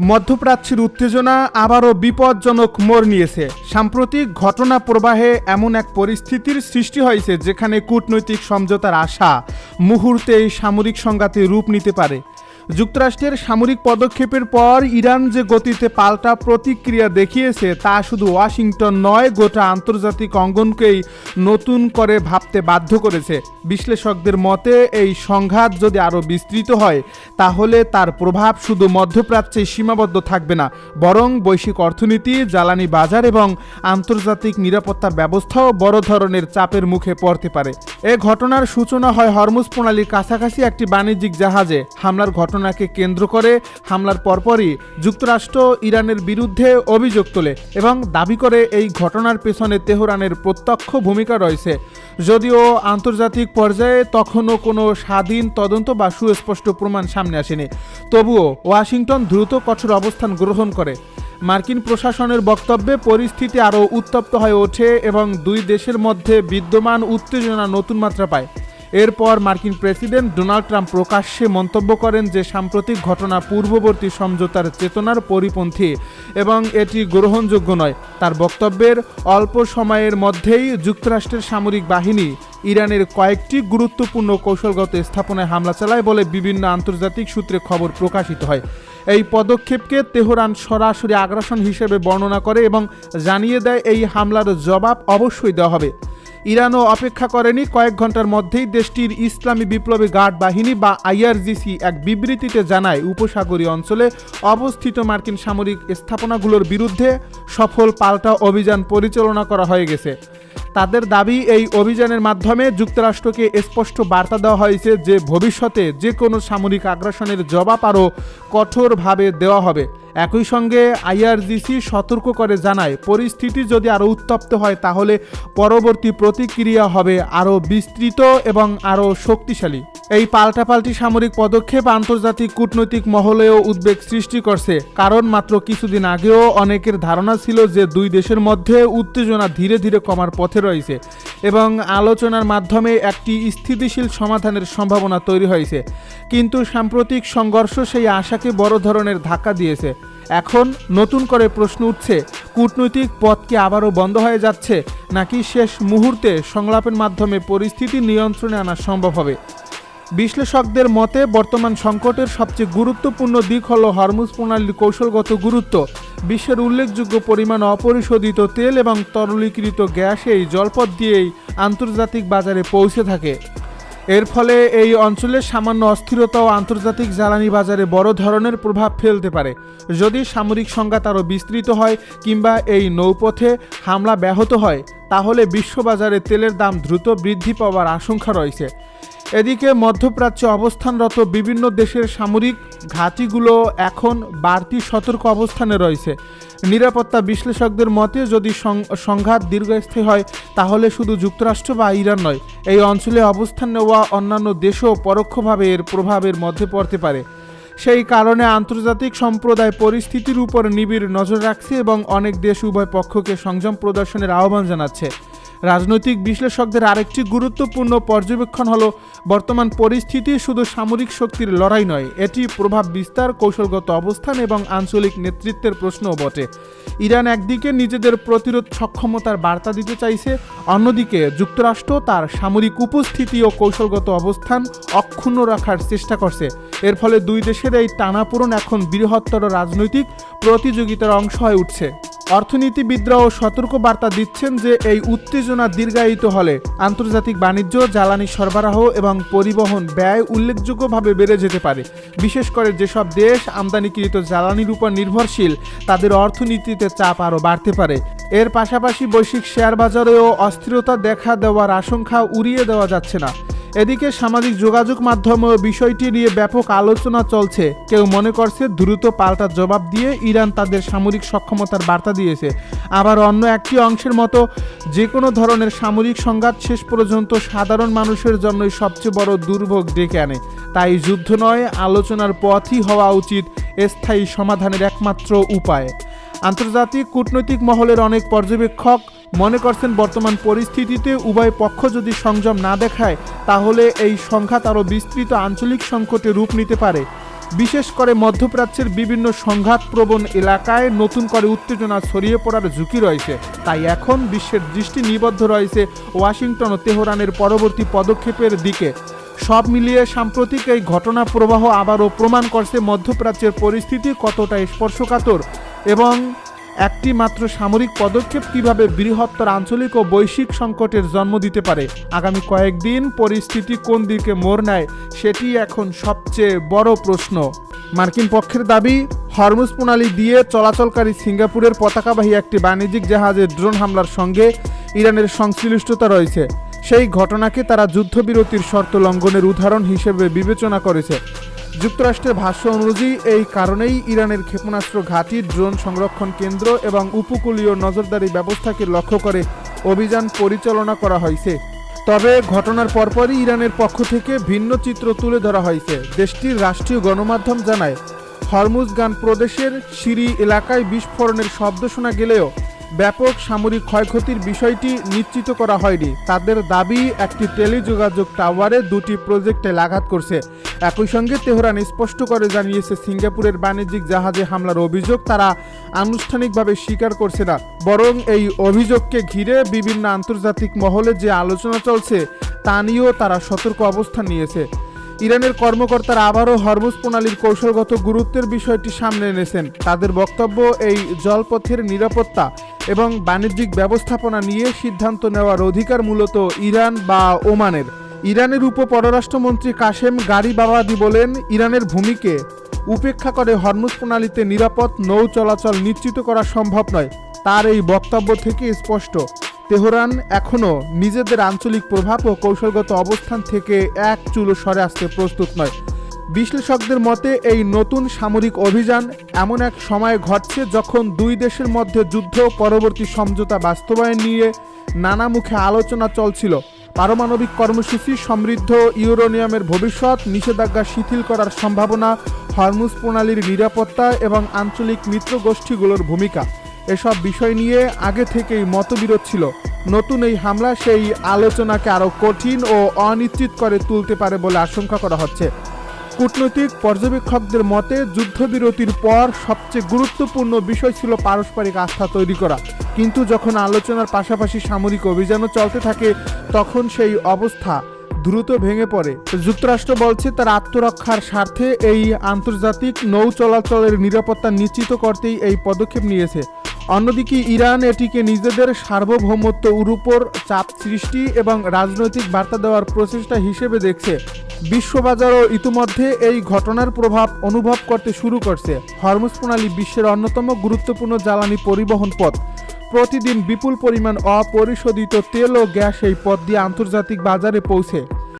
মধ্যপ্রাচ্যের উত্তেজনা আবারও বিপজ্জনক মোড় নিয়েছে। সাম্প্রতিক ঘটনা প্রবাহে এমন এক পরিস্থিতির সৃষ্টি হয়েছে যেখানে কূটনৈতিক সমঝোতার আশা মুহূর্তেই সামরিক সংঘাতে রূপ নিতে পারে। যুক্তরাষ্ট্রের সামরিক পদক্ষেপের পর ইরান যে গতিতে পাল্টা প্রতিক্রিয়া দেখিয়েছে তা শুধু ওয়াশিংটন নয়, গোটা আন্তর্জাতিক অঙ্গনকেই নতুন করে ভাবতে বাধ্য করেছে। বিশ্লেষকদের মতে এই সংঘাত যদি আরও বিস্তৃত হয় তাহলে তার প্রভাব শুধু মধ্যপ্রাচ্যে সীমাবদ্ধ থাকবে না, বরং বৈশ্বিক অর্থনীতি, জ্বালানি বাজার এবং আন্তর্জাতিক নিরাপত্তা ব্যবস্থাও বড় ধরনের চাপের মুখে পড়তে পারে। এ ঘটনার সূচনা হয় হরমুজ প্রণালীর কাছাকাছি একটি বাণিজ্যিক জাহাজে হামলার ঘটনাকে কেন্দ্র করে। হামলার পরপরই যুক্তরাষ্ট্র ইরানের বিরুদ্ধে অভিযোগ তোলে এবং দাবি করে এই ঘটনার পেছনে তেহরানের প্রত্যক্ষ ভূমিকা রয়েছে। যদিও আন্তর্জাতিক পর্যায়ে তখনও কোনো স্বাধীন তদন্ত বা সুস্পষ্ট প্রমাণ সামনে আসেনি, তবুও ওয়াশিংটন দ্রুত কঠোর অবস্থান গ্রহণ করে। মার্কিন প্রশাসনের বক্তব্যে পরিস্থিতি আরও উত্তপ্ত হয়ে ওঠে এবং দুই দেশের মধ্যে বিদ্যমান উত্তেজনা নতুন মাত্রা পায়। এরপর মার্কিন প্রেসিডেন্ট ডোনাল্ড ট্রাম্প প্রকাশ্যে মন্তব্য করেন যে সাম্প্রতিক ঘটনা পূর্ববর্তী সমঝোতার চেতনার পরিপন্থী এবং এটি গ্রহণযোগ্য নয়। তার বক্তব্যের অল্প সময়ের মধ্যেই যুক্তরাষ্ট্রের সামরিক বাহিনী ইরানের কয়েকটি গুরুত্বপূর্ণ কৌশলগত স্থাপনায় হামলা চালায় বলে বিভিন্ন আন্তর্জাতিক সূত্রে খবর প্রকাশিত হয়। এই পদক্ষেপকে তেহরান সরাসরি আগ্রাসন হিসেবে বর্ণনা করে এবং জানিয়ে দেয় এই হামলার জবাব অবশ্যই দেওয়া হবে। ইরানও অপেক্ষা করেনি, কয়েক ঘন্টার মধ্যেই দেশটির ইসলামী বিপ্লবী গার্ড বাহিনী বা আইআরজিসি এক বিবৃতিতে জানায় উপসাগরীয় অঞ্চলে অবস্থিত মার্কিন সামরিক স্থাপনাগুলোর বিরুদ্ধে সফল পাল্টা অভিযান পরিচালনা করা হয়ে গেছে। তাদের দাবি, এই অভিযানের মাধ্যমে যুক্তরাষ্ট্রকে স্পষ্ট বার্তা দেওয়া হয়েছে যে ভবিষ্যতে যে কোনো সামরিক আগ্রাসনের জবাব আরও কঠোরভাবে দেওয়া হবে। একই সঙ্গে আইআরজিসি সতর্ক করে জানায়, পরিস্থিতি যদি আরও উত্তপ্ত হয় তাহলে পরবর্তী প্রতিক্রিয়া হবে আরও বিস্তৃত এবং আরও শক্তিশালী। এই পাল্টাপাল্টি সামরিক পদক্ষেপ আন্তর্জাতিক কূটনৈতিক মহলেও উদ্বেগ সৃষ্টি করছে, কারণ মাত্র কিছুদিন আগেও অনেকের ধারণা ছিল যে দুই দেশের মধ্যে উত্তেজনা ধীরে ধীরে কমার পথে রয়েছে এবং আলোচনার মাধ্যমে একটি স্থিতিশীল সমাধানের সম্ভাবনা তৈরি হয়েছে। কিন্তু সাম্প্রতিক সংঘর্ষ সেই আশাকে বড় ধরনের ধাক্কা দিয়েছে। এখন নতুন করে প্রশ্ন উঠছে, কূটনৈতিক পথ কি আবারও বন্ধ হয়ে যাচ্ছে, নাকি শেষ মুহূর্তে সংলাপের মাধ্যমে পরিস্থিতি নিয়ন্ত্রণে আনা সম্ভব হবে? বিশ্লেষকদের মতে বর্তমান সংকটের সবচেয়ে গুরুত্বপূর্ণ দিক হল হরমুজ প্রণালীর কৌশলগত গুরুত্ব। বিশ্বের উল্লেখযোগ্য পরিমাণ অপরিশোধিত তেল এবং তরলীকৃত গ্যাস এই জলপথ দিয়েই আন্তর্জাতিক বাজারে পৌঁছে থাকে। এর ফলে এই অঞ্চলের সামান্য অস্থিরতাও আন্তর্জাতিক জ্বালানি বাজারে বড় ধরনের প্রভাব ফেলতে পারে। যদি সামরিক সংঘাত আরও বিস্তৃত হয় কিংবা এই নৌপথে হামলা ব্যাহত হয় তাহলে বিশ্ববাজারে তেলের দাম দ্রুত বৃদ্ধি পাওয়ার আশঙ্কা রয়েছে। এদিকে মধ্যপ্রাচ্যে অবস্থানরত বিভিন্ন দেশের সামরিক ঘাঁটিগুলো এখন বাড়তি সতর্ক অবস্থানে রয়েছে। নিরাপত্তা বিশ্লেষকদের মতে যদি সংঘাত দীর্ঘস্থায়ী হয় তাহলে শুধু যুক্তরাষ্ট্র বা ইরান নয়, এই অঞ্চলে অবস্থান নেওয়া অন্যান্য দেশও পরোক্ষভাবে এর প্রভাবের মধ্যে পড়তে পারে। সেই কারণে আন্তর্জাতিক সম্প্রদায় পরিস্থিতির উপর নিবিড় নজর রাখছে এবং অনেক দেশ উভয় পক্ষকে সংযম প্রদর্শনের আহ্বান জানাচ্ছে। রাজনৈতিক বিশ্লেষকদের আরেকটি গুরুত্বপূর্ণ পর্যবেক্ষণ হলো, বর্তমান পরিস্থিতি শুধু সামরিক শক্তির লড়াই নয়, এটি প্রভাব বিস্তার, কৌশলগত অবস্থান এবং আঞ্চলিক নেতৃত্বের প্রশ্নও বটে। ইরান একদিকে নিজেদের প্রতিরোধ সক্ষমতার বার্তা দিতে চাইছে, অন্যদিকে যুক্তরাষ্ট্র তার সামরিক উপস্থিতি ও কৌশলগত অবস্থান অক্ষুণ্ণ রাখার চেষ্টা করছে। এর ফলে দুই দেশের এই টানাপোড়েন এখন বৃহত্তর রাজনৈতিক প্রতিযোগিতার অংশ হয়ে উঠছে। অর্থনীতিবিদরাও সতর্ক বার্তা দিচ্ছেন যে এই উত্তেজনা দীর্ঘায়িত হলে আন্তর্জাতিক বাণিজ্য, জ্বালানি সরবরাহ এবং পরিবহন ব্যয় উল্লেখযোগ্যভাবে বেড়ে যেতে পারে। বিশেষ করে যেসব দেশ আমদানিকৃত জ্বালানির উপর নির্ভরশীল তাদের অর্থনীতিতে চাপ আরও বাড়তে পারে। এর পাশাপাশি বৈশ্বিক শেয়ার বাজারেও অস্থিরতা দেখা দেওয়ার আশঙ্কা উড়িয়ে দেওয়া যাচ্ছে না। এদিকে সামাজিক যোগাযোগ মাধ্যমেও বিষয়টি নিয়ে ব্যাপক আলোচনা চলছে। কেউ মনে করছে দ্রুত পাল্টা জবাব দিয়ে ইরান তাদের সামরিক সক্ষমতার বার্তা দিয়েছে, আবার অন্য একটি অংশের মতো যে কোনো ধরনের সামরিক সংঘাত শেষ পর্যন্ত সাধারণ মানুষের জন্যই সবচেয়ে বড় দুর্ভোগ ডেকে আনে। তাই যুদ্ধ নয়, আলোচনার পথই হওয়া উচিত স্থায়ী সমাধানের একমাত্র উপায়। আন্তর্জাতিক কূটনৈতিক মহলের অনেক পর্যবেক্ষক মনে করছেন বর্তমান পরিস্থিতিতে উভয় পক্ষ যদি সংযম না দেখায় তাহলে এই সংঘাত আরও বিস্তৃত আঞ্চলিক সংকটে রূপ নিতে পারে। বিশেষ করে মধ্যপ্রাচ্যের বিভিন্ন সংঘাতপ্রবণ এলাকায় নতুন করে উত্তেজনা ছড়িয়ে পড়ার ঝুঁকি রয়েছে। তাই এখন বিশ্বের দৃষ্টি নিবদ্ধ রয়েছে ওয়াশিংটন ও তেহরানের পরবর্তী পদক্ষেপের দিকে। সব মিলিয়ে সাম্প্রতিক এই ঘটনা প্রবাহ আবারও প্রমাণ করছে মধ্যপ্রাচ্যের পরিস্থিতি কতটা স্পর্শকাতর এবং একটি মাত্র সামরিক পদক্ষেপ কিভাবে বৃহত্তর আঞ্চলিক ও বৈশ্বিক সংকটের জন্ম দিতে পারে। আগামী কয়েকদিন পরিস্থিতি কোন দিকে মোড় নেয় সেটি এখন সবচেয়ে বড় প্রশ্ন। মার্কিন পক্ষের দাবি, হরমুজ প্রণালী দিয়ে চলাচলকারী সিঙ্গাপুরের পতাকাবাহী একটি বাণিজ্যিক জাহাজের ড্রোন হামলার সঙ্গে ইরানের সংশ্লিষ্টতা রয়েছে। সেই ঘটনাকে তারা যুদ্ধবিরতির শর্ত লঙ্ঘনের উদাহরণ হিসেবে বিবেচনা করেছে। যুক্তরাষ্ট্রের ভাষ্য অনুযায়ী এই কারণেই ইরানের ক্ষেপণাস্ত্র ঘাঁটি, ড্রোন সংরক্ষণ কেন্দ্র এবং উপকূলীয় নজরদারি ব্যবস্থাকে লক্ষ্য করে অভিযান পরিচালনা করা হয়েছে। তবে ঘটনার পরপরই ইরানের পক্ষ থেকে ভিন্ন চিত্র তুলে ধরা হয়েছে। দেশটির রাষ্ট্রীয় গণমাধ্যম জানায়, হরমুজগান প্রদেশের সিরি এলাকায় বিস্ফোরণের শব্দ শোনা গেলেও ব্যাপক সামরিক ক্ষয়ক্ষতির বিষয়টি নিশ্চিত করা হয়নি। তাদের দাবি, একটি টেলিযোগাযোগ টাওয়ারে দুটি প্রজেক্টে আঘাত করছে। একই সঙ্গে তেহরান স্পষ্ট করে জানিয়েছে, সিঙ্গাপুরের বাণিজ্যিক জাহাজে হামলার অভিযোগ তারা আনুষ্ঠানিকভাবে স্বীকার করছে না, বরং এই অভিযোগকে ঘিরে বিভিন্ন আন্তর্জাতিক মহলে যে আলোচনা চলছে তা নিয়েও তারা সতর্ক অবস্থান নিয়েছে। ইরানের কর্মকর্তারা আবারও হরমুজ প্রণালীর কৌশলগত গুরুত্বের বিষয়টি সামনে এনেছেন। তাদের বক্তব্য, এই জলপথের নিরাপত্তা এবং বাণিজ্যিক ব্যবস্থাপনা নিয়ে সিদ্ধান্ত নেওয়ার অধিকার মূলত ইরান বা ওমানের। ইরানের উপপররাষ্ট্রমন্ত্রী কাশেম গারিবাবাদি বলেন, ইরানের ভূমিকে উপেক্ষা করে হরমুজ প্রণালীতে নিরাপদ নৌ চলাচল নিশ্চিত করা সম্ভব নয়। তার এই বক্তব্য থেকে স্পষ্ট, তেহরান এখনও নিজেদের আঞ্চলিক প্রভাব ও কৌশলগত অবস্থান থেকে এক চুলো সরে আসতে প্রস্তুত নয়। বিশ্লেষকদের মতে এই নতুন সামরিক অভিযান এমন এক সময়ে ঘটছে যখন দুই দেশের মধ্যে যুদ্ধ পরবর্তী সমঝোতা বাস্তবায়ন নিয়ে নানা মুখে আলোচনা চলছিল। পারমাণবিক কর্মসূচি, সমৃদ্ধ ইউরেনিয়ামের ভবিষ্যৎ, নিষেধাজ্ঞা শিথিল করার সম্ভাবনা, হরমুজ প্রণালীর নিরাপত্তা এবং আঞ্চলিক মিত্র গোষ্ঠীগুলোর ভূমিকা, এসব বিষয় নিয়ে আগে থেকেই মতবিরোধ ছিল। নতুন এই হামলা সেই আলোচনাকে আরও কঠিন ও অনিশ্চিত করে তুলতে পারে বলে আশঙ্কা করা হচ্ছে। কূটনৈতিক পর্যবেক্ষকদের মতে, যুদ্ধবিরতির পর সবচেয়ে গুরুত্বপূর্ণ বিষয় ছিল পারস্পরিক আস্থা তৈরি করা। কিন্তু যখন আলোচনার পাশাপাশি সামরিক অভিযানও চলতে থাকে, তখন সেই অবস্থা দ্রুত ভেঙে পড়ে। যুক্তরাষ্ট্র বলছে, তার আত্মরক্ষার স্বার্থে এই আন্তর্জাতিক নৌ চলাচলের নিরাপত্তা নিশ্চিত করতেই এই পদক্ষেপ নিয়েছে। অন্যদিকে ইরান এটিকে নিজেদের সার্বভৌমত্বের উপর চাপ সৃষ্টি এবং রাজনৈতিক বার্তা দেওয়ার প্রচেষ্টা হিসেবে দেখছে। বিশ্ববাজারও ইতিমধ্যে এই ঘটনার প্রভাব অনুভব করতে শুরু করছে। হরমুজ প্রণালী বিশ্বের অন্যতম গুরুত্বপূর্ণ জ্বালানি পরিবহন পথ। প্রতিদিন বিপুল পরিমাণ অপরিশোধিত তেল ও গ্যাস এই পথ দিয়ে আন্তর্জাতিক বাজারে পৌঁছে।